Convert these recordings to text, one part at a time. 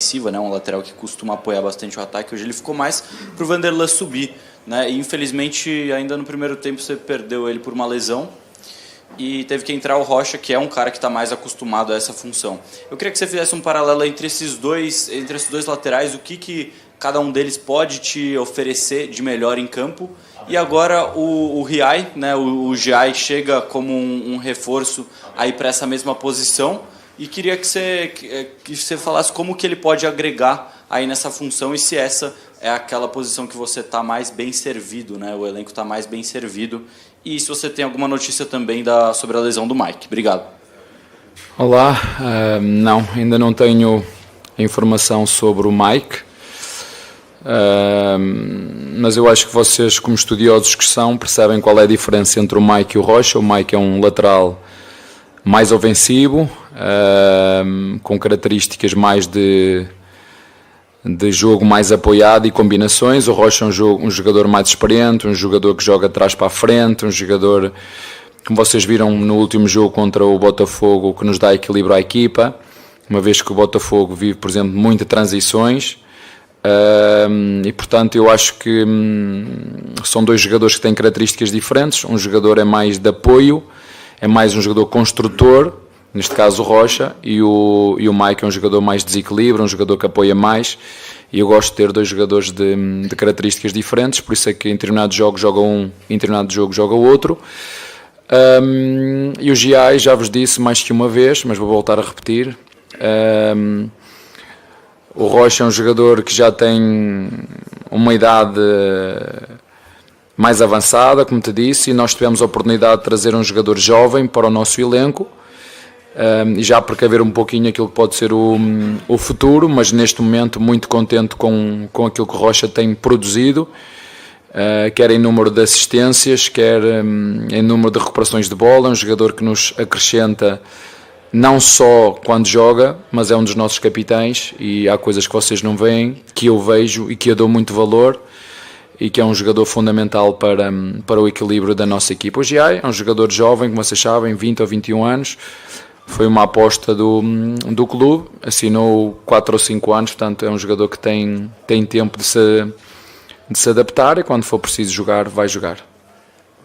ofensiva, né? Um lateral que costuma apoiar bastante o ataque. Hoje ele ficou mais para o Vanderlan subir, né? E infelizmente ainda no primeiro tempo você perdeu ele por uma lesão e teve que entrar o Rocha, que é um cara que está mais acostumado a essa função. Eu queria que você fizesse um paralelo entre esses dois laterais, o que cada um deles pode te oferecer de melhor em campo. E agora o Riai, né, o Giai chega como um reforço aí para essa mesma posição. E queria que você falasse como que ele pode agregar aí nessa função e se essa é aquela posição que você está mais bem servido, né? O elenco está mais bem servido. E se você tem alguma notícia também sobre a lesão do Mike. Obrigado. Olá, não, ainda não tenho informação sobre o Mike, mas eu acho que vocês, como estudiosos que são, percebem qual é a diferença entre o Mike e o Rocha. O Mike é um lateral mais ofensivo, com características mais de jogo mais apoiado e combinações. O Rocha é um jogador mais experiente, um jogador que joga de trás para a frente, um jogador, como vocês viram no último jogo contra o Botafogo, que nos dá equilíbrio à equipa, uma vez que o Botafogo vive, por exemplo, muitas transições, e portanto eu acho que são dois jogadores que têm características diferentes. Um jogador é mais de apoio, é mais um jogador construtor, neste caso o Rocha, e o Mike é um jogador mais de desequilíbrio, um jogador que apoia mais, e eu gosto de ter dois jogadores de características diferentes, por isso é que em determinado jogo joga um, em determinado jogo joga o outro. E o Giai, já vos disse mais que uma vez, mas vou voltar a repetir, o Rocha é um jogador que já tem uma idade mais avançada, como te disse, e nós tivemos a oportunidade de trazer um jogador jovem para o nosso elenco, e já precaver um pouquinho aquilo que pode ser o futuro, mas neste momento muito contente com aquilo que o Rocha tem produzido, quer em número de assistências, quer em número de recuperações de bola. É um jogador que nos acrescenta não só quando joga, mas é um dos nossos capitães, e há coisas que vocês não veem, que eu vejo e que eu dou muito valor, e que é um jogador fundamental para o equilíbrio da nossa equipa. O Giai é um jogador jovem, como vocês sabem, 20 ou 21 anos, foi uma aposta do clube, assinou 4 ou 5 anos, portanto é um jogador que tem tempo de se adaptar, e quando for preciso jogar, vai jogar.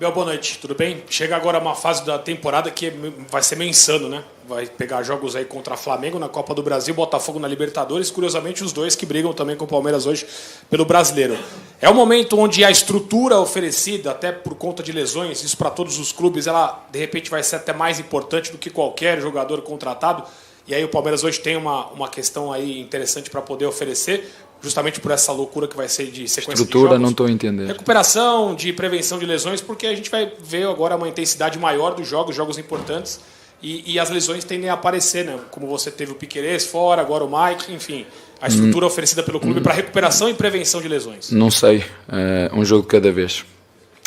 Bel, boa noite, tudo bem? Chega agora uma fase da temporada que vai ser meio insano, né? Vai pegar jogos aí contra Flamengo na Copa do Brasil, Botafogo na Libertadores, curiosamente os dois que brigam também com o Palmeiras hoje pelo Brasileiro. É um momento onde a estrutura oferecida, até por conta de lesões, isso para todos os clubes, ela de repente vai ser até mais importante do que qualquer jogador contratado, e aí o Palmeiras hoje tem uma questão aí interessante para poder oferecer, justamente por essa loucura que vai ser de sequência estrutura, de jogos. não estou a entender. Recuperação, de prevenção de lesões, porque a gente vai ver agora uma intensidade maior dos jogos importantes, e as lesões tendem a aparecer, né? Como você teve o Piquerez fora, agora o Mike, enfim, a estrutura oferecida pelo clube para recuperação e prevenção de lesões. Não sei, um jogo de cada vez.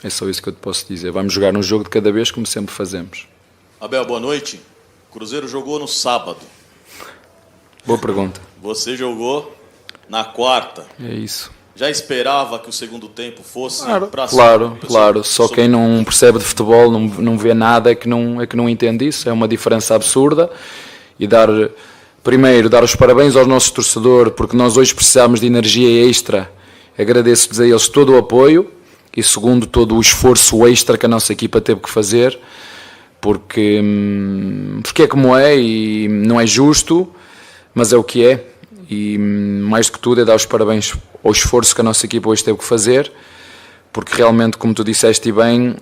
É só isso que eu te posso dizer. Vamos jogar um jogo de cada vez, como sempre fazemos. Abel, boa noite. Cruzeiro jogou no sábado. Boa pergunta. Você jogou na quarta. É isso. Já esperava que o segundo tempo fosse para Claro. Só quem não percebe de futebol, não vê nada, é que não entende isso. É uma diferença absurda. E primeiro, dar os parabéns aos nossos torcedores, porque nós hoje precisamos de energia extra. Agradeço-lhes a eles todo o apoio. E segundo, todo o esforço extra que a nossa equipa teve que fazer. Porque é como é, e não é justo, mas é o que é. E mais do que tudo é dar os parabéns ao esforço que a nossa equipa hoje teve que fazer, porque realmente, como tu disseste bem,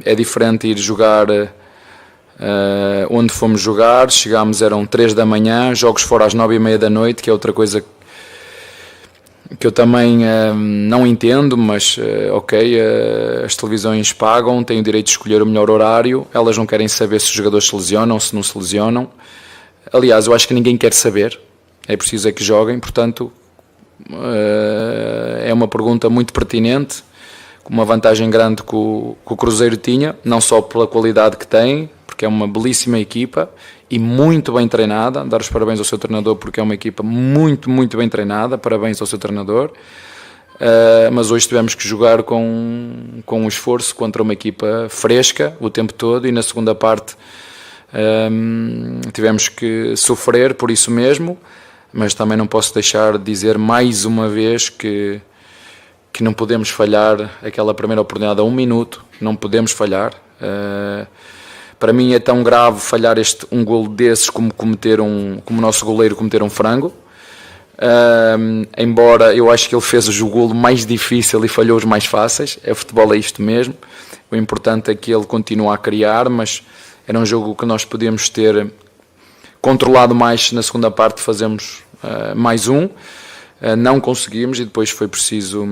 é diferente ir jogar onde fomos jogar. Chegámos, eram 3 da manhã, jogos fora às 9h30 da noite, que é outra coisa que eu também não entendo, mas ok, as televisões pagam, têm o direito de escolher o melhor horário, elas não querem saber se os jogadores se lesionam ou se não se lesionam. Aliás, eu acho que ninguém quer saber, é preciso é que joguem, portanto é uma pergunta muito pertinente, com uma vantagem grande que o Cruzeiro tinha, não só pela qualidade que tem, porque é uma belíssima equipa e muito bem treinada. Dar os parabéns ao seu treinador, porque é uma equipa muito, muito bem treinada. Parabéns ao seu treinador. Mas hoje tivemos que jogar com um esforço contra uma equipa fresca o tempo todo, e na segunda parte tivemos que sofrer por isso mesmo. mas também não posso deixar de dizer mais uma vez que não podemos falhar aquela primeira oportunidade a 1 minuto, não podemos falhar. Para mim é tão grave falhar um golo desses como o nosso goleiro cometer um frango. Embora eu acho que ele fez o golo mais difícil e falhou os mais fáceis. O futebol é isto mesmo. O importante é que ele continue a criar, mas era um jogo que nós podíamos ter controlado mais. Na segunda parte fazemos mais um. Não conseguimos e depois foi preciso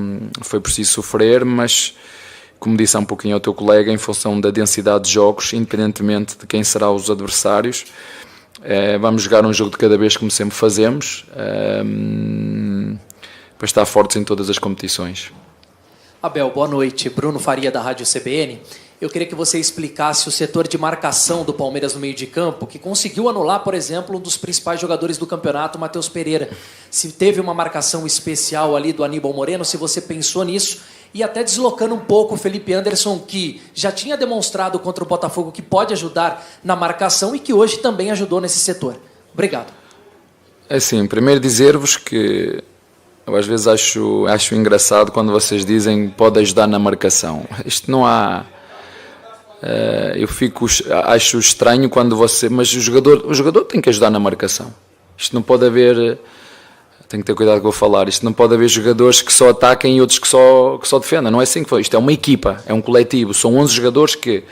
sofrer, mas como disse há um pouquinho ao teu colega, em função da densidade de jogos, independentemente de quem serão os adversários, vamos jogar um jogo de cada vez como sempre fazemos, para estar fortes em todas as competições. Abel, boa noite. Bruno Faria, da Rádio CBN. Eu queria que você explicasse o setor de marcação do Palmeiras no meio de campo, que conseguiu anular, por exemplo, um dos principais jogadores do campeonato, Matheus Pereira. Se teve uma marcação especial ali do Aníbal Moreno, se você pensou nisso, e até deslocando um pouco o Felipe Anderson, que já tinha demonstrado contra o Botafogo que pode ajudar na marcação e que hoje também ajudou nesse setor. Obrigado. Assim, primeiro dizer-vos que eu às vezes acho engraçado quando vocês dizem pode ajudar na marcação. Isto não há... acho estranho quando mas o jogador tem que ajudar na marcação. Isto não pode haver... Tenho que ter cuidado com o que vou falar. Isto não pode haver jogadores que só ataquem e outros que só defendam. Não é assim que foi. Isto é uma equipa, é um coletivo. São 11 jogadores que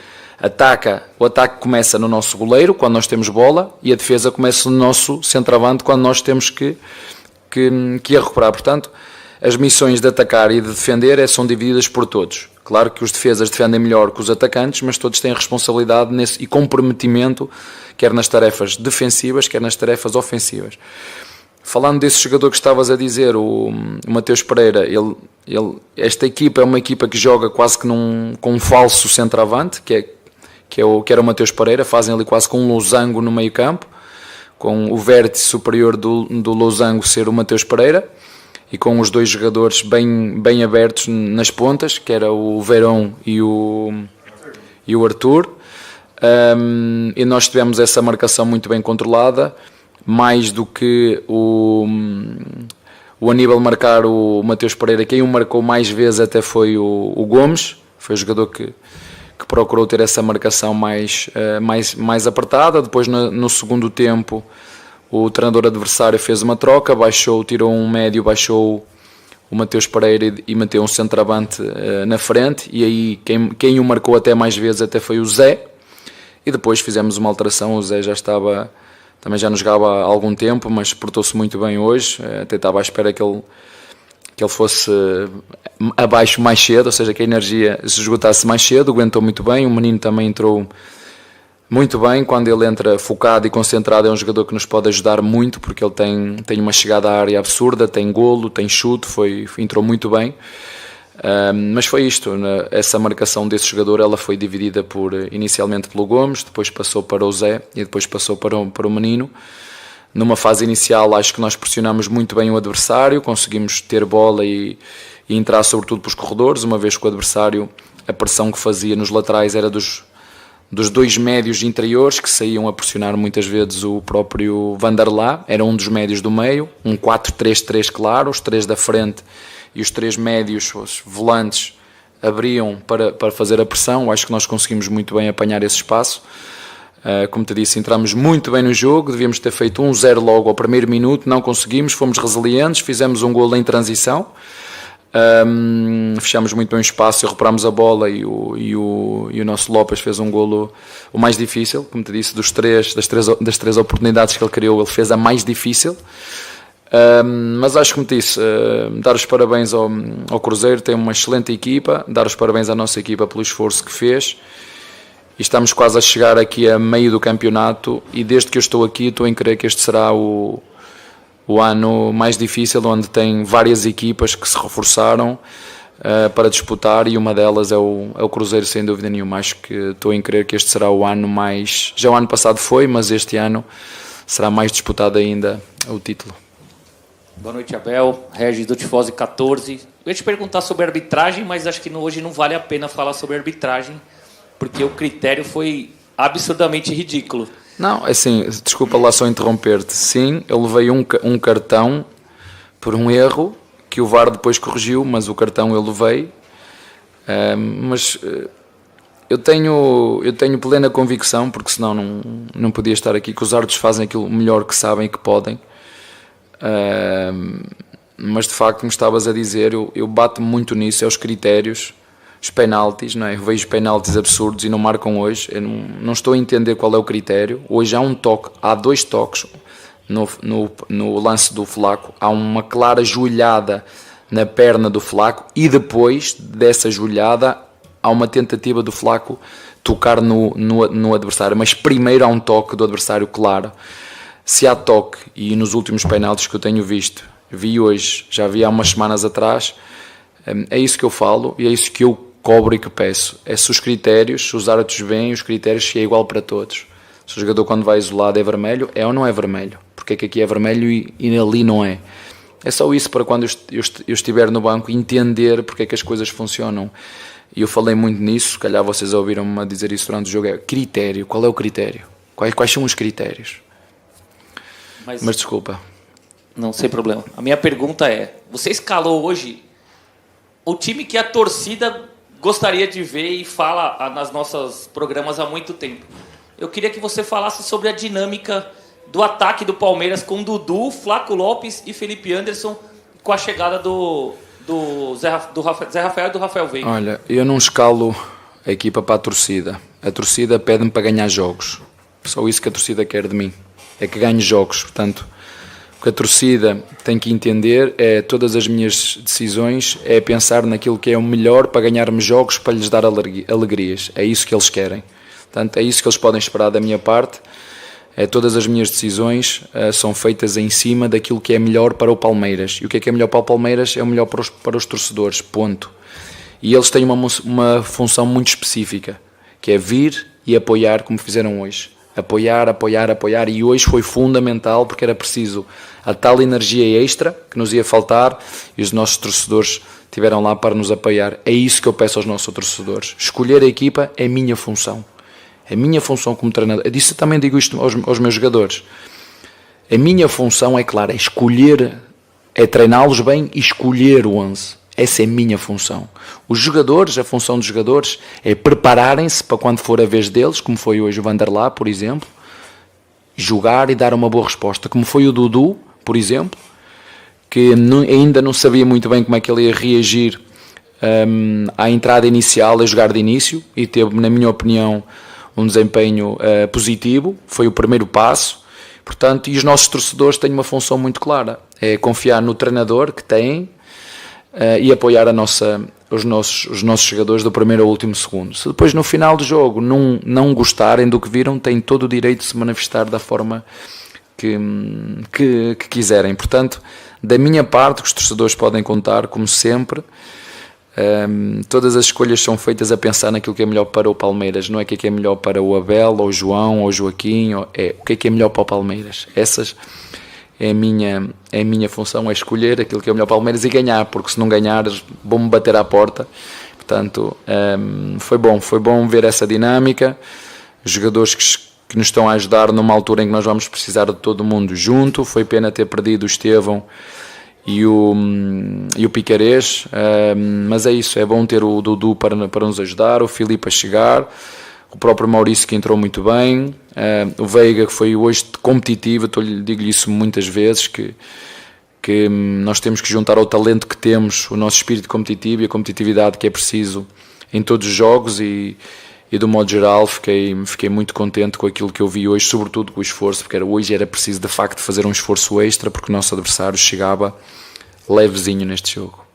o ataque começa no nosso goleiro, quando nós temos bola, e a defesa começa no nosso centroavante, quando nós temos que ir recuperar. Portanto, as missões de atacar e de defender são divididas por todos. Claro que os defesas defendem melhor que os atacantes, mas todos têm responsabilidade e comprometimento, quer nas tarefas defensivas, quer nas tarefas ofensivas. Falando desse jogador que estavas a dizer, o Matheus Pereira, esta equipa é uma equipa que joga quase que com um falso centroavante, que era o Matheus Pereira, fazem ali quase com um losango no meio campo, com o vértice superior do losango ser o Matheus Pereira, e com os dois jogadores bem abertos nas pontas, que era o Verón e o Arthur, e nós tivemos essa marcação muito bem controlada, mais do que o Aníbal marcar o Matheus Pereira. Quem o marcou mais vezes até foi o Gomes, foi o jogador que procurou ter essa marcação mais apertada. Depois no segundo tempo o treinador adversário fez uma troca, tirou um médio, baixou o Matheus Pereira e meteu um centroavante na frente, e aí quem o marcou até mais vezes até foi o Zé, e depois fizemos uma alteração. O Zé também já não jogava há algum tempo, mas portou-se muito bem hoje. Até estava à espera que ele fosse abaixo mais cedo, ou seja, que a energia se esgotasse mais cedo. Aguentou muito bem. O menino também entrou muito bem. Quando ele entra focado e concentrado, é um jogador que nos pode ajudar muito, porque ele tem uma chegada à área absurda, tem golo, tem chute, entrou muito bem. Mas foi isto, essa marcação desse jogador, ela foi dividida inicialmente pelo Gomes, depois passou para o Zé e depois passou para o menino. Numa fase inicial acho que nós pressionamos muito bem o adversário, conseguimos ter bola e entrar sobretudo pelos corredores, uma vez que o adversário, a pressão que fazia nos laterais era dos dois médios interiores, que saíam a pressionar muitas vezes o próprio Vanderlá, era um dos médios do meio, um 4-3-3 claro, os três da frente e os três médios, os volantes, abriam para fazer a pressão. Acho que nós conseguimos muito bem apanhar esse espaço. Como te disse, entramos muito bem no jogo, devíamos ter feito 1-0 logo ao primeiro minuto, não conseguimos, fomos resilientes, fizemos um golo em transição, fechamos muito bem o espaço e recuperámos a bola, e o nosso Lopes fez um golo o mais difícil. Como te disse, das três oportunidades que ele criou, ele fez a mais difícil. Mas acho que, me disse, dar os parabéns ao Cruzeiro, tem uma excelente equipa, dar os parabéns à nossa equipa pelo esforço que fez, e estamos quase a chegar aqui a meio do campeonato, e desde que eu estou aqui estou em crer que este será o ano mais difícil, onde tem várias equipas que se reforçaram para disputar, e uma delas é o Cruzeiro, sem dúvida nenhuma. Acho que estou em crer que este será o ano mais... Já o ano passado foi, mas este ano será mais disputado ainda o título. Boa noite, Abel. Regis do Tifose 14. Eu ia te perguntar sobre arbitragem, mas acho que hoje não vale a pena falar sobre arbitragem, porque o critério foi absurdamente ridículo. Não, assim, desculpa lá só interromper-te. Sim, eu levei um cartão por um erro que o VAR depois corrigiu, mas o cartão eu levei. Mas eu tenho plena convicção, porque senão não podia estar aqui, que os árbitros fazem aquilo melhor que sabem e que podem. Mas de facto, como estavas a dizer, eu bato-me muito nisso, é os critérios, os penaltis, não é? Eu vejo penaltis absurdos e não marcam hoje. Eu não estou a entender qual é o critério. Hoje há 2 toques no lance do Flaco, há uma clara joelhada na perna do Flaco e depois dessa joelhada há uma tentativa do Flaco tocar no adversário, mas primeiro há um toque do adversário claro. Se há toque, e nos últimos penaltis que eu tenho visto, vi hoje, já vi há umas semanas atrás, é isso que eu falo e é isso que eu cobro e que peço. É se os critérios, se os árbitros veem os critérios, se é igual para todos. Se o jogador quando vai isolado é vermelho, é ou não é vermelho? Porque é que aqui é vermelho e ali não é? É só isso para quando eu estiver no banco entender porque é que as coisas funcionam. E eu falei muito nisso, se calhar vocês ouviram-me a dizer isso durante o jogo, é critério. Qual é o critério? Quais são os critérios? Mas desculpa. Não, sem problema. A minha pergunta é, você escalou hoje o time que a torcida gostaria de ver e fala nas nossos programas há muito tempo. Eu queria que você falasse sobre a dinâmica do ataque do Palmeiras com Dudu, Flaco Lopes e Felipe Anderson, com a chegada do Zé Rafael e do Rafael Veiga. Olha, eu não escalo a equipa para a torcida. A torcida pede-me para ganhar jogos. Só isso que a torcida quer de mim. É que ganhe jogos. Portanto, o que a torcida tem que entender é todas as minhas decisões é pensar naquilo que é o melhor para ganharmos jogos, para lhes dar alegrias. É isso que eles querem. Portanto, é isso que eles podem esperar da minha parte. Todas as minhas decisões são feitas em cima daquilo que é melhor para o Palmeiras. E o que é melhor para o Palmeiras é o melhor para os torcedores, ponto. E eles têm uma função muito específica, que é vir e apoiar, como fizeram hoje. Apoiar, e hoje foi fundamental porque era preciso a tal energia extra que nos ia faltar e os nossos torcedores estiveram lá para nos apoiar. É isso que eu peço aos nossos torcedores. Escolher a equipa é minha função. A minha função como treinador, eu também digo isto aos meus jogadores, a minha função é clara, é escolher, é treiná-los bem e escolher o 11. Essa é a minha função. Os jogadores, a função dos jogadores é prepararem-se para quando for a vez deles, como foi hoje o Vanderlá, por exemplo, jogar e dar uma boa resposta, como foi o Dudu, por exemplo, que ainda não sabia muito bem como é que ele ia reagir à entrada inicial, a jogar de início, e teve, na minha opinião, um desempenho positivo, foi o primeiro passo, portanto, e os nossos torcedores têm uma função muito clara, é confiar no treinador que têm e apoiar os nossos jogadores do primeiro ao último segundo. Se depois no final do jogo não gostarem do que viram, têm todo o direito de se manifestar da forma que quiserem. Portanto, da minha parte, os torcedores podem contar, como sempre. Todas as escolhas são feitas a pensar naquilo que é melhor para o Palmeiras, não é o que é melhor para o Abel, ou o João, ou o Joaquim, é o que é melhor para o Palmeiras. Essas é a minha função, é escolher aquilo que é melhor para o Palmeiras e ganhar, porque se não ganhar vão-me bater à porta. Portanto, foi bom ver essa dinâmica, jogadores que nos estão a ajudar numa altura em que nós vamos precisar de todo mundo junto. Foi pena ter perdido o Estevão e o Piquerez, mas é isso, é bom ter o Dudu para nos ajudar, o Filipe a chegar, o próprio Maurício que entrou muito bem, o Veiga que foi hoje competitivo. Digo-lhe isso muitas vezes, que nós temos que juntar ao talento que temos, o nosso espírito competitivo e a competitividade que é preciso em todos os jogos, e do modo geral fiquei muito contente com aquilo que eu vi hoje, sobretudo com o esforço, porque hoje era preciso de facto fazer um esforço extra, porque o nosso adversário chegava levezinho neste jogo.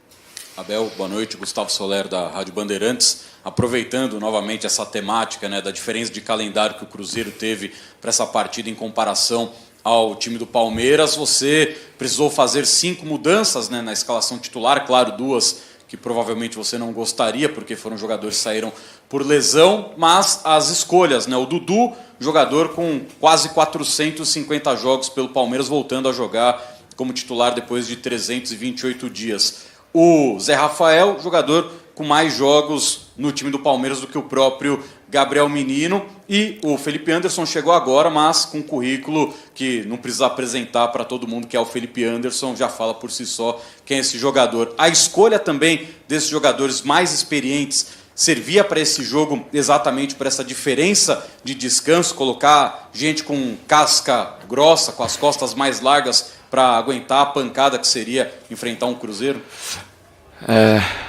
Abel, boa noite. Gustavo Soler, da Rádio Bandeirantes. Aproveitando novamente essa temática, né, da diferença de calendário que o Cruzeiro teve para essa partida em comparação ao time do Palmeiras, você precisou fazer 5 mudanças, né, na escalação titular, claro, 2 que provavelmente você não gostaria, porque foram jogadores que saíram por lesão, mas as escolhas, né? O Dudu, jogador com quase 450 jogos pelo Palmeiras, voltando a jogar como titular depois de 328 dias. O Zé Rafael, jogador com mais jogos no time do Palmeiras do que o próprio Gabriel Menino. E o Felipe Anderson chegou agora, mas com um currículo que não precisa apresentar para todo mundo que é o Felipe Anderson, já fala por si só quem é esse jogador. A escolha também desses jogadores mais experientes servia para esse jogo exatamente por essa diferença de descanso, colocar gente com casca grossa, com as costas mais largas para aguentar a pancada que seria enfrentar um Cruzeiro?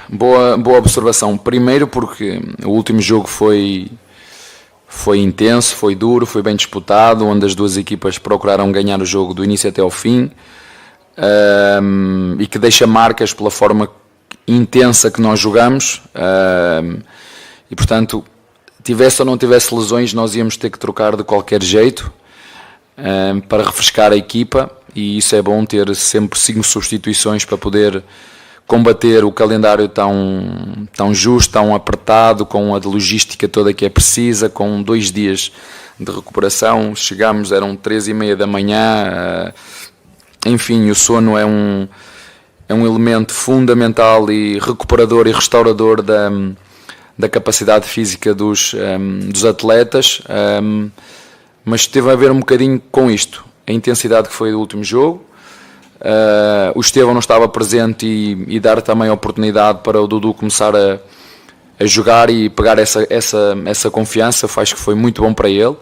Boa observação. Primeiro porque o último jogo foi intenso, foi duro, foi bem disputado, onde as duas equipas procuraram ganhar o jogo do início até ao fim, e que deixa marcas pela forma intensa que nós jogamos, e portanto, tivesse ou não tivesse lesões, nós íamos ter que trocar de qualquer jeito para refrescar a equipa, e isso é bom, ter sempre 5 substituições para poder combater o calendário tão justo, tão apertado, com a logística toda que é precisa, com 2 dias de recuperação. Chegámos, eram 3h30 da manhã, enfim, o sono é um elemento fundamental e recuperador e restaurador da capacidade física dos atletas, mas teve a ver um bocadinho com isto, a intensidade que foi do último jogo. O Estevão não estava presente e dar também a oportunidade para o Dudu começar a jogar e pegar essa confiança, acho que foi muito bom para ele.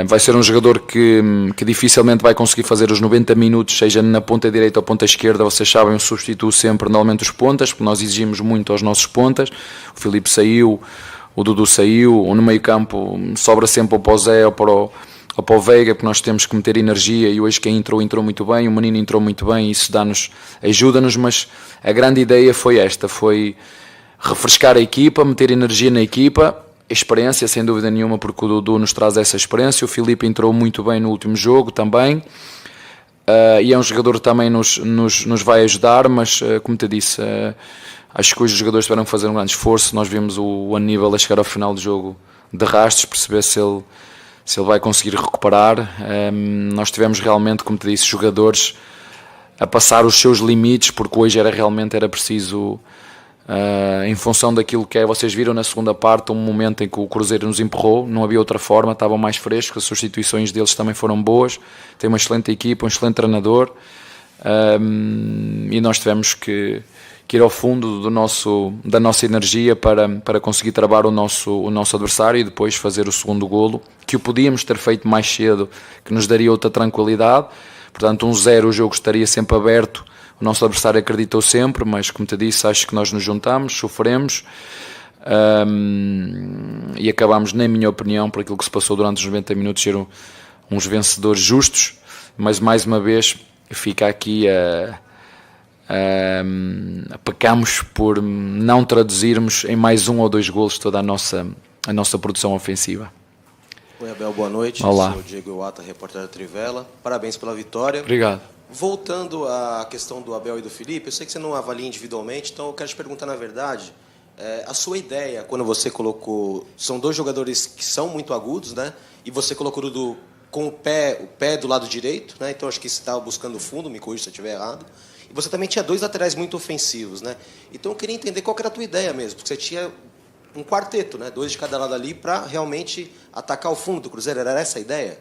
Vai ser um jogador que dificilmente vai conseguir fazer os 90 minutos, seja na ponta direita ou ponta esquerda. Vocês sabem, eu substituo sempre normalmente os pontas, porque nós exigimos muito aos nossos pontas. O Filipe saiu, o Dudu saiu, no meio campo sobra sempre ou para o Zé ou para o Veiga, porque nós temos que meter energia, e hoje quem entrou muito bem, o menino entrou muito bem, isso ajuda-nos, mas a grande ideia foi esta, foi refrescar a equipa, meter energia na equipa, experiência sem dúvida nenhuma, porque o Dudu nos traz essa experiência, o Filipe entrou muito bem no último jogo também, e é um jogador que também nos vai ajudar, mas como te disse, acho que hoje os jogadores tiveram que fazer um grande esforço. Nós vimos o Aníbal a chegar ao final do jogo de rastros, perceber se ele vai conseguir recuperar. Nós tivemos realmente, como te disse, jogadores a passar os seus limites, porque hoje era preciso, em função daquilo que é, vocês viram na segunda parte, um momento em que o Cruzeiro nos empurrou, não havia outra forma, estavam mais frescos, as substituições deles também foram boas, tem uma excelente equipa, um excelente treinador, e nós tivemos que ir ao fundo da nossa energia para conseguir travar o nosso adversário e depois fazer o segundo golo, que o podíamos ter feito mais cedo, que nos daria outra tranquilidade. Portanto, 1-0 o jogo estaria sempre aberto, o nosso adversário acreditou sempre, mas como te disse, acho que nós nos juntamos, sofremos, e acabámos, na minha opinião, por aquilo que se passou durante os 90 minutos, ser uns vencedores justos, mas mais uma vez fica aqui pecamos por não traduzirmos em mais 1 ou 2 golos toda a nossa produção ofensiva. Oi, Abel, boa noite. Olá. Sou o Diego Iwata, repórter da Trivela. Parabéns pela vitória. Obrigado. Voltando à questão do Abel e do Felipe, eu sei que você não avalia individualmente, então eu quero te perguntar, na verdade, a sua ideia, quando você colocou... São 2 jogadores que são muito agudos, né? E você colocou o Dudu com o pé do lado direito, né? Então acho que você estava buscando o fundo, me corrija se eu estiver errado. E você também tinha 2 laterais muito ofensivos, né? Então eu queria entender qual que era a tua ideia mesmo, porque você tinha um quarteto, né? 2 de cada lado ali, para realmente atacar o fundo do Cruzeiro. Era essa a ideia?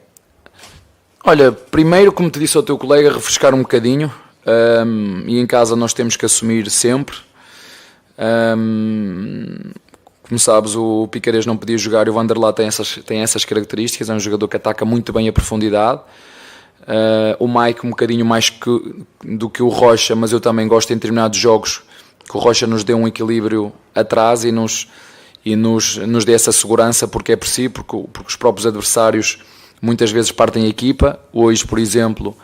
Olha, primeiro, como te disse ao teu colega, refrescar um bocadinho, e em casa nós temos que assumir sempre. Como sabes, o Piquerez não podia jogar e o Vanderlá tem essas características, é um jogador que ataca muito bem a profundidade. O Mike um bocadinho mais do que o Rocha, mas eu também gosto em determinados jogos que o Rocha nos dê um equilíbrio atrás e nos dê essa segurança, porque é preciso, porque os próprios adversários muitas vezes partem a equipa. Hoje, por exemplo,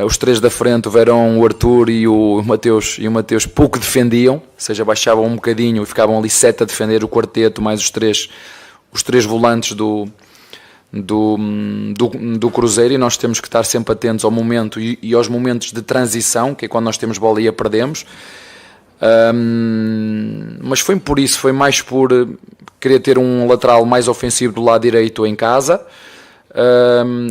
os 3 da frente, o Verón, o Arthur e o Mateus pouco defendiam, ou seja, baixavam um bocadinho e ficavam ali 7 a defender o quarteto, mais os três volantes do Cruzeiro, e nós temos que estar sempre atentos ao momento e aos momentos de transição, que é quando nós temos bola e a perdemos. Mas foi mais por querer ter um lateral mais ofensivo do lado direito em casa,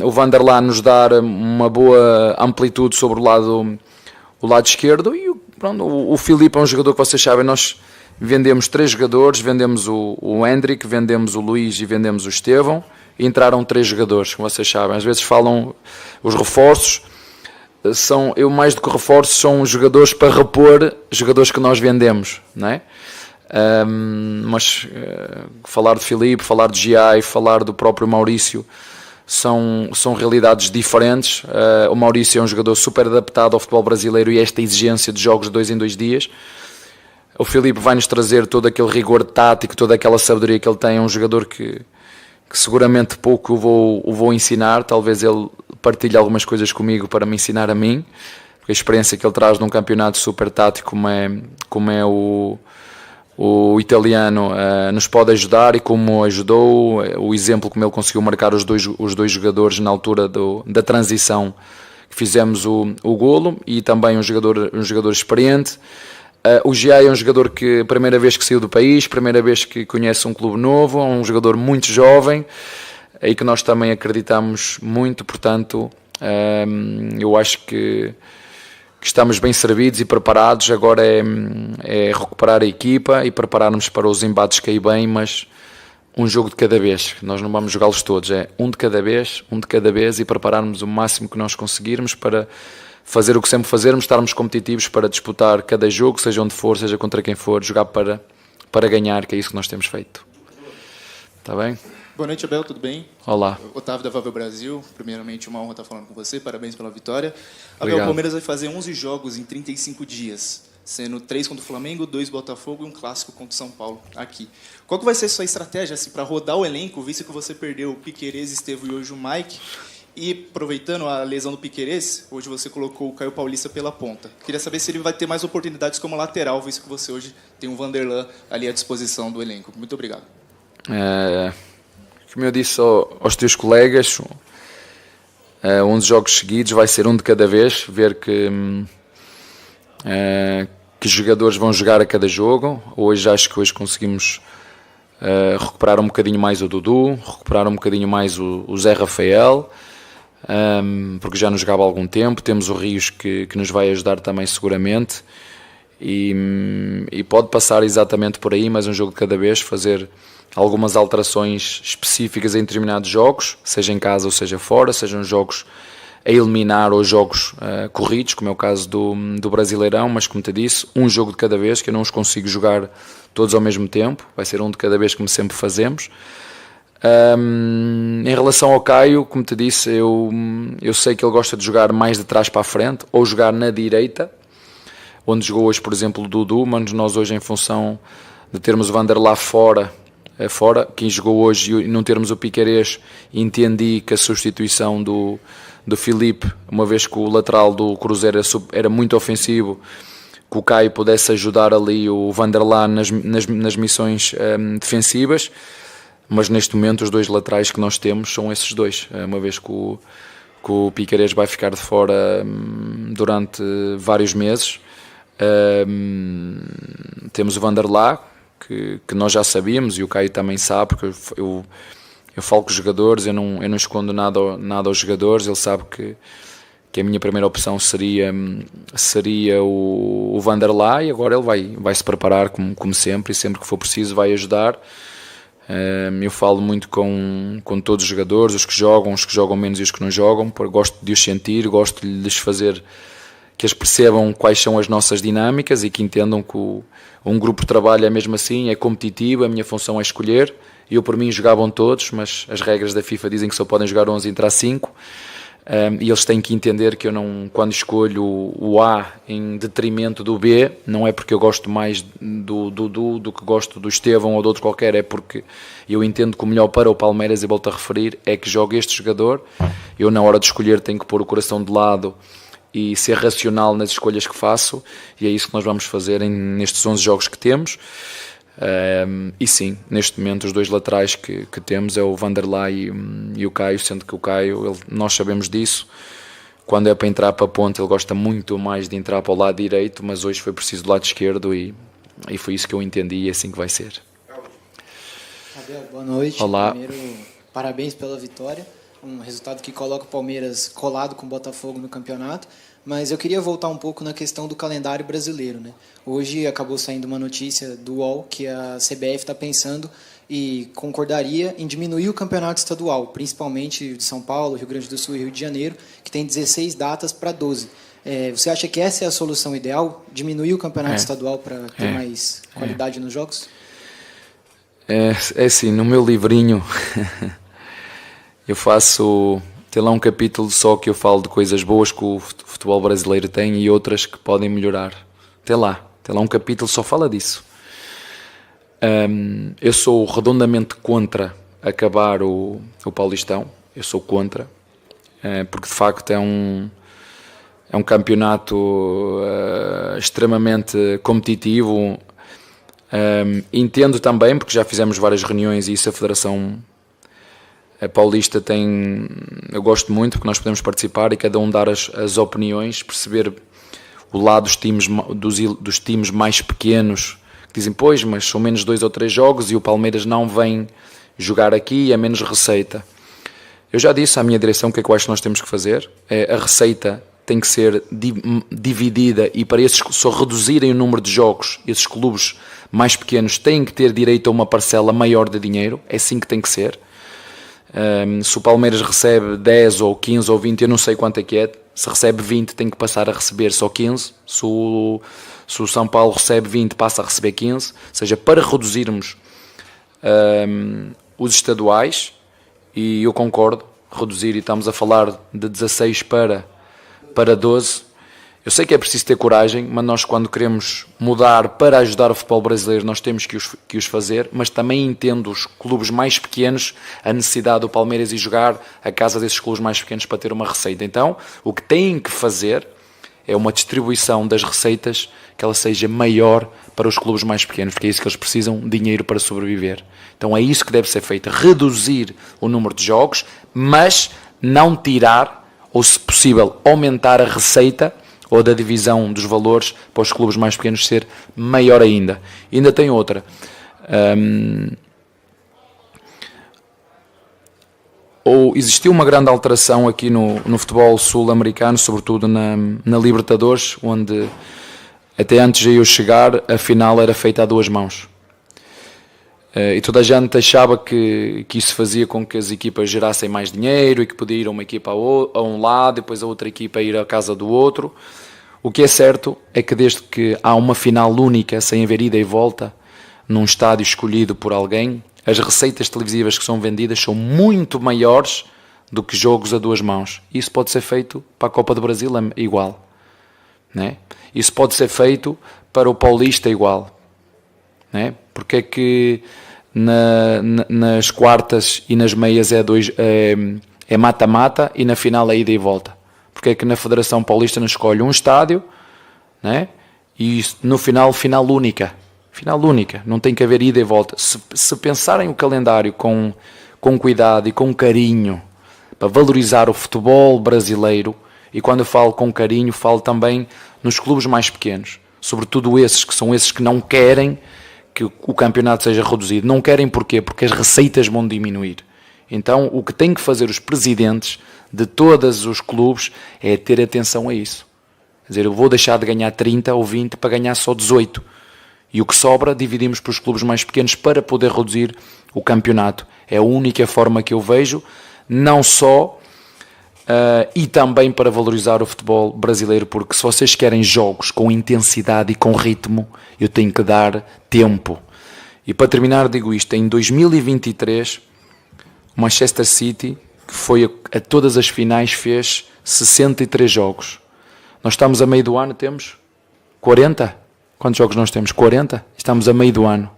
o Vanderlá nos dar uma boa amplitude sobre o lado esquerdo, e o Filipe é um jogador que vocês sabem, nós vendemos 3 jogadores, vendemos o Hendrick, vendemos o Luís e vendemos o Estevão, e entraram 3 jogadores, como vocês sabem. Às vezes falam os reforços, eu mais do que reforços, são jogadores para repor jogadores que nós vendemos, não é? Mas falar de Filipe, falar de Giai, falar do próprio Maurício, são realidades diferentes. O Maurício é um jogador super adaptado ao futebol brasileiro e a esta exigência de jogos de 2 em 2 dias. O Filipe vai-nos trazer todo aquele rigor tático, toda aquela sabedoria que ele tem. É um jogador que seguramente pouco o vou ensinar. Talvez ele partilhe algumas coisas comigo para me ensinar a mim, porque a experiência que ele traz num campeonato super tático como é o italiano nos pode ajudar, e como ajudou, o exemplo como ele conseguiu marcar os dois jogadores na altura da transição que fizemos o golo, e também um jogador experiente. O Giai é um jogador que primeira vez que saiu do país, primeira vez que conhece um clube novo, é um jogador muito jovem e que nós também acreditamos muito. Portanto, eu acho que estamos bem servidos e preparados. Agora é recuperar a equipa e prepararmos para os embates que aí bem, mas um jogo de cada vez. Nós não vamos jogá-los todos, é um de cada vez, e prepararmos o máximo que nós conseguirmos para fazer o que sempre fazermos, estarmos competitivos para disputar cada jogo, seja onde for, seja contra quem for, jogar para ganhar, que é isso que nós temos feito. Está bem? Boa noite, Abel, tudo bem? Olá. Otávio da Vável Brasil, primeiramente uma honra estar falando com você, parabéns pela vitória. Obrigado. Abel, o Palmeiras vai fazer 11 jogos em 35 dias, sendo 3 contra o Flamengo, 2 Botafogo e um clássico contra o São Paulo, aqui. Qual que vai ser a sua estratégia assim, para rodar o elenco, visto que você perdeu o Piquerez, Estevão e hoje o Mike? E aproveitando a lesão do Piquerez, hoje você colocou o Caio Paulista pela ponta. Queria saber se ele vai ter mais oportunidades como lateral, visto que você hoje tem um Vanderlan ali à disposição do elenco. Muito obrigado. Como eu disse aos teus colegas, 11 jogos seguidos, vai ser um de cada vez, ver que jogadores vão jogar a cada jogo. Acho que hoje conseguimos recuperar um bocadinho mais o Dudu, recuperar um bocadinho mais o Zé Rafael, porque já não jogava há algum tempo. Temos o Rios que nos vai ajudar também seguramente, e pode passar exatamente por aí, mas um jogo de cada vez, fazer algumas alterações específicas em determinados jogos, seja em casa ou seja fora, sejam jogos a eliminar ou jogos corridos, como é o caso do Brasileirão, mas como te disse, um jogo de cada vez, que eu não os consigo jogar todos ao mesmo tempo, vai ser um de cada vez, como sempre fazemos. Em relação ao Caio, como te disse, eu sei que ele gosta de jogar mais de trás para a frente, ou jogar na direita, onde jogou hoje, por exemplo, o Dudu, mas nós hoje, em função de termos o Vanderlan fora, quem jogou hoje, e não termos o Piquerez, entendi que a substituição do Filipe, uma vez que o lateral do Cruzeiro era muito ofensivo, que o Caio pudesse ajudar ali o Vanderlan nas missões defensivas. Mas neste momento os 2 laterais que nós temos são esses 2, uma vez que o Piquerez vai ficar de fora durante vários meses. Temos o Vanderlan, que nós já sabíamos, e o Caio também sabe, porque eu falo com os jogadores, eu não escondo nada aos jogadores. Ele sabe que a minha primeira opção seria o Vanderlan, e agora ele vai se preparar como sempre, e sempre que for preciso vai ajudar. Eu falo muito com todos os jogadores, os que jogam menos e os que não jogam, porque gosto de os sentir, gosto de lhes fazer que eles percebam quais são as nossas dinâmicas e que entendam que um grupo de trabalho é mesmo assim, é competitivo. A minha função é escolher. Eu, por mim, jogavam todos, mas as regras da FIFA dizem que só podem jogar 11 e entrar 5. E eles têm que entender que eu não, quando escolho o A em detrimento do B, não é porque eu gosto mais do Dudu do que gosto do Estevão ou de outro qualquer, é porque eu entendo que o melhor para o Palmeiras, e volto a referir, é que jogue este jogador. Eu, na hora de escolher, tenho que pôr o coração de lado e ser racional nas escolhas que faço, e é isso que nós vamos fazer nestes 11 jogos que temos. E sim, neste momento os 2 laterais que temos é o Vanderlan e o Caio, sendo que o Caio, nós sabemos disso, quando é para entrar para a ponta ele gosta muito mais de entrar para o lado direito, mas hoje foi preciso do lado esquerdo, e foi isso que eu entendi, e é assim que vai ser. Abel, boa noite. Olá. Primeiro, parabéns pela vitória, um resultado que coloca o Palmeiras colado com o Botafogo no campeonato, Mas eu queria voltar um pouco na questão do calendário brasileiro, né? Hoje acabou saindo uma notícia do UOL que a CBF está pensando e concordaria em diminuir o campeonato estadual, principalmente de São Paulo, Rio Grande do Sul e Rio de Janeiro, que tem 16 datas para 12. Você acha que essa é a solução ideal? Diminuir o campeonato estadual para ter mais qualidade nos jogos? É assim, no meu livrinho eu faço... Tem lá um capítulo só que eu falo de coisas boas que o futebol brasileiro tem e outras que podem melhorar. Tem lá um capítulo que só fala disso. Eu sou redondamente contra acabar o Paulistão. Eu sou contra, porque de facto é um campeonato extremamente competitivo. Entendo também, porque já fizemos várias reuniões e isso a Federação Paulista tem... Eu gosto muito porque nós podemos participar e cada um dar as opiniões, perceber o lado dos times mais pequenos, que dizem, pois, mas são menos 2 ou 3 jogos e o Palmeiras não vem jogar aqui e é menos receita. Eu já disse à minha direção o que é que eu acho que nós temos que fazer. A receita tem que ser dividida e para esses só reduzirem o número de jogos, esses clubes mais pequenos têm que ter direito a uma parcela maior de dinheiro, é assim que tem que ser. Se o Palmeiras recebe 10 ou 15 ou 20, eu não sei quanto é que é, se recebe 20 tem que passar a receber só 15, se o São Paulo recebe 20 passa a receber 15, ou seja, para reduzirmos os estaduais, e eu concordo, reduzir, e estamos a falar de 16 para 12, eu sei que é preciso ter coragem, mas nós quando queremos mudar para ajudar o futebol brasileiro nós temos que os fazer, mas também entendo os clubes mais pequenos, a necessidade do Palmeiras ir jogar a casa desses clubes mais pequenos para ter uma receita. Então, o que têm que fazer é uma distribuição das receitas que ela seja maior para os clubes mais pequenos, porque é isso que eles precisam, dinheiro para sobreviver. Então é isso que deve ser feito, reduzir o número de jogos, mas não tirar, ou se possível, aumentar a receita ou da divisão dos valores para os clubes mais pequenos ser maior ainda. E ainda tem outra. Ou existiu uma grande alteração aqui no futebol sul-americano, sobretudo na Libertadores, onde até antes de eu chegar, a final era feita a 2 mãos. E toda a gente achava que isso fazia com que as equipas gerassem mais dinheiro e que podia ir uma equipa a um lado e depois a outra equipa ir à casa do outro. O que é certo é que desde que há uma final única, sem haver ida e volta, num estádio escolhido por alguém, as receitas televisivas que são vendidas são muito maiores do que jogos a 2 mãos. Isso pode ser feito para a Copa do Brasil igual, né? Isso pode ser feito para o Paulista igual, né? Porque é que nas quartas e nas meias é mata-mata e na final é ida e volta? Porque é que na Federação Paulista não escolhe um estádio, né? E no final única, não tem que haver ida e volta. Se pensarem o calendário com cuidado e com carinho para valorizar o futebol brasileiro, e quando eu falo com carinho falo também nos clubes mais pequenos, sobretudo esses que não querem que o campeonato seja reduzido. Não querem porquê? Porque as receitas vão diminuir. Então o que têm que fazer os presidentes de todos os clubes é ter atenção a isso. Quer dizer, eu vou deixar de ganhar 30 ou 20 para ganhar só 18. E o que sobra dividimos para os clubes mais pequenos para poder reduzir o campeonato. É a única forma que eu vejo, não só e também para valorizar o futebol brasileiro, porque se vocês querem jogos com intensidade e com ritmo, eu tenho que dar tempo. E para terminar digo isto, em 2023 o Manchester City, que foi a todas as finais, fez 63 jogos. Nós estamos a meio do ano, temos 40? Quantos jogos nós temos? 40? Estamos a meio do ano.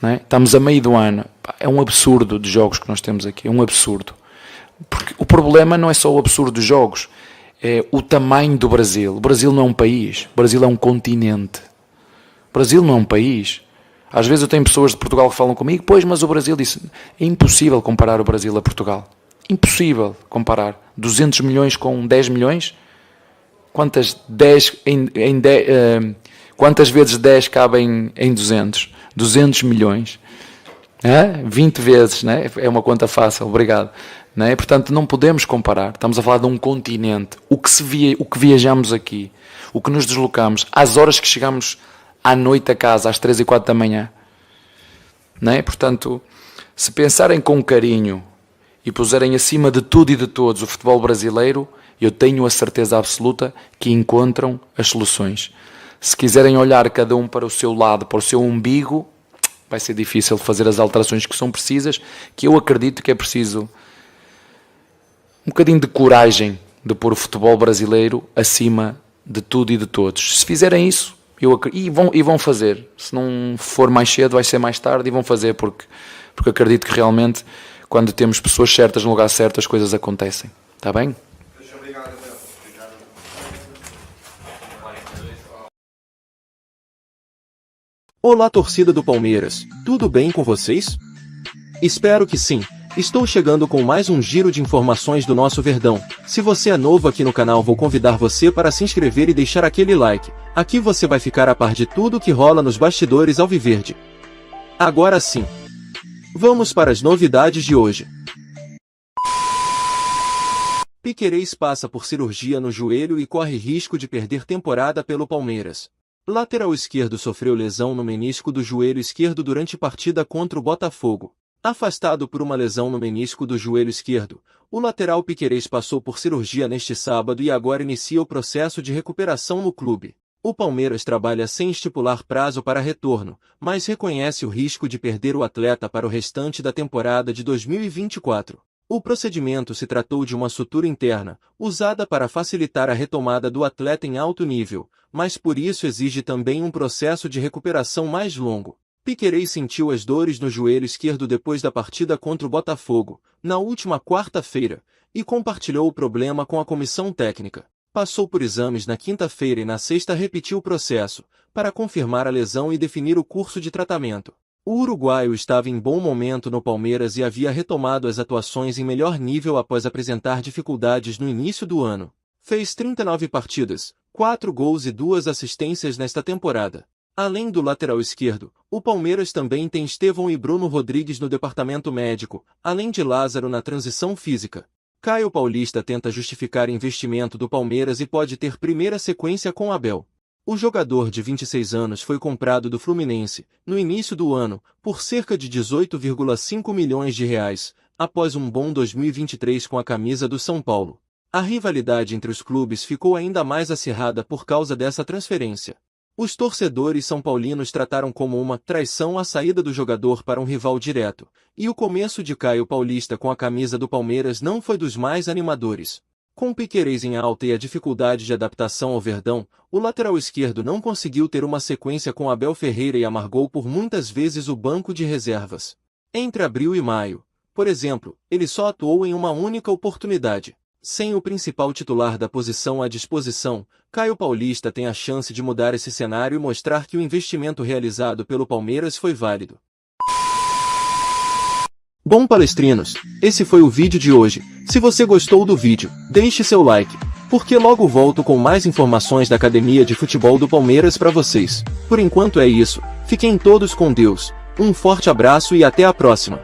Não é? Estamos a meio do ano. É um absurdo de jogos que nós temos aqui, é um absurdo. Porque o problema não é só o absurdo dos jogos, é o tamanho do Brasil. O Brasil não é um país, o Brasil é um continente. O Brasil não é um país. Às vezes eu tenho pessoas de Portugal que falam comigo, pois, mas o Brasil disse, é impossível comparar o Brasil a Portugal. Impossível comparar. 200 milhões com 10 milhões? Quantas vezes 10 cabem em 200? 200 milhões. 20 vezes, né? É uma conta fácil, obrigado. Né? Portanto, não podemos comparar. Estamos a falar de um continente. O que viajamos aqui, o que nos deslocamos, às horas que chegamos à noite a casa, às 3 e 4 da manhã. Né? Portanto, se pensarem com carinho e puserem acima de tudo e de todos o futebol brasileiro, eu tenho a certeza absoluta que encontram as soluções. Se quiserem olhar cada um para o seu lado, para o seu umbigo, vai ser difícil fazer as alterações que são precisas, que eu acredito que é preciso um bocadinho de coragem de pôr o futebol brasileiro acima de tudo e de todos. Se fizerem isso, e vão fazer. Se não for mais cedo, vai ser mais tarde, e vão fazer, porque acredito que realmente, quando temos pessoas certas no lugar certo, as coisas acontecem. Está bem? Olá, torcida do Palmeiras, tudo bem com vocês? Espero que sim. Estou chegando com mais um giro de informações do nosso Verdão. Se você é novo aqui no canal, vou convidar você para se inscrever e deixar aquele like. Aqui você vai ficar a par de tudo que rola nos bastidores alviverde. Agora sim, vamos para as novidades de hoje. Piquerez passa por cirurgia no joelho e corre risco de perder temporada pelo Palmeiras. Lateral esquerdo sofreu lesão no menisco do joelho esquerdo durante partida contra o Botafogo. Afastado por uma lesão no menisco do joelho esquerdo, o lateral Piquerez passou por cirurgia neste sábado e agora inicia o processo de recuperação no clube. O Palmeiras trabalha sem estipular prazo para retorno, mas reconhece o risco de perder o atleta para o restante da temporada de 2024. O procedimento se tratou de uma sutura interna, usada para facilitar a retomada do atleta em alto nível, mas por isso exige também um processo de recuperação mais longo. Piquerez sentiu as dores no joelho esquerdo depois da partida contra o Botafogo, na última quarta-feira, e compartilhou o problema com a comissão técnica. Passou por exames na quinta-feira e na sexta repetiu o processo, para confirmar a lesão e definir o curso de tratamento. O uruguaio estava em bom momento no Palmeiras e havia retomado as atuações em melhor nível após apresentar dificuldades no início do ano. Fez 39 partidas, 4 gols e 2 assistências nesta temporada. Além do lateral esquerdo, o Palmeiras também tem Estevão e Bruno Rodrigues no departamento médico, além de Lázaro na transição física. Caio Paulista tenta justificar investimento do Palmeiras e pode ter primeira sequência com Abel. O jogador de 26 anos foi comprado do Fluminense, no início do ano, por cerca de 18,5 milhões de reais, após um bom 2023 com a camisa do São Paulo. A rivalidade entre os clubes ficou ainda mais acirrada por causa dessa transferência. Os torcedores são paulinos trataram como uma traição a saída do jogador para um rival direto, e o começo de Caio Paulista com a camisa do Palmeiras não foi dos mais animadores. Com Piquerez em alta e a dificuldade de adaptação ao Verdão, o lateral esquerdo não conseguiu ter uma sequência com Abel Ferreira e amargou por muitas vezes o banco de reservas. Entre abril e maio, por exemplo, ele só atuou em uma única oportunidade. Sem o principal titular da posição à disposição, Caio Paulista tem a chance de mudar esse cenário e mostrar que o investimento realizado pelo Palmeiras foi válido. Bom, palestrinos, esse foi o vídeo de hoje. Se você gostou do vídeo, deixe seu like, porque logo volto com mais informações da Academia de Futebol do Palmeiras para vocês. Por enquanto é isso, fiquem todos com Deus, um forte abraço e até a próxima.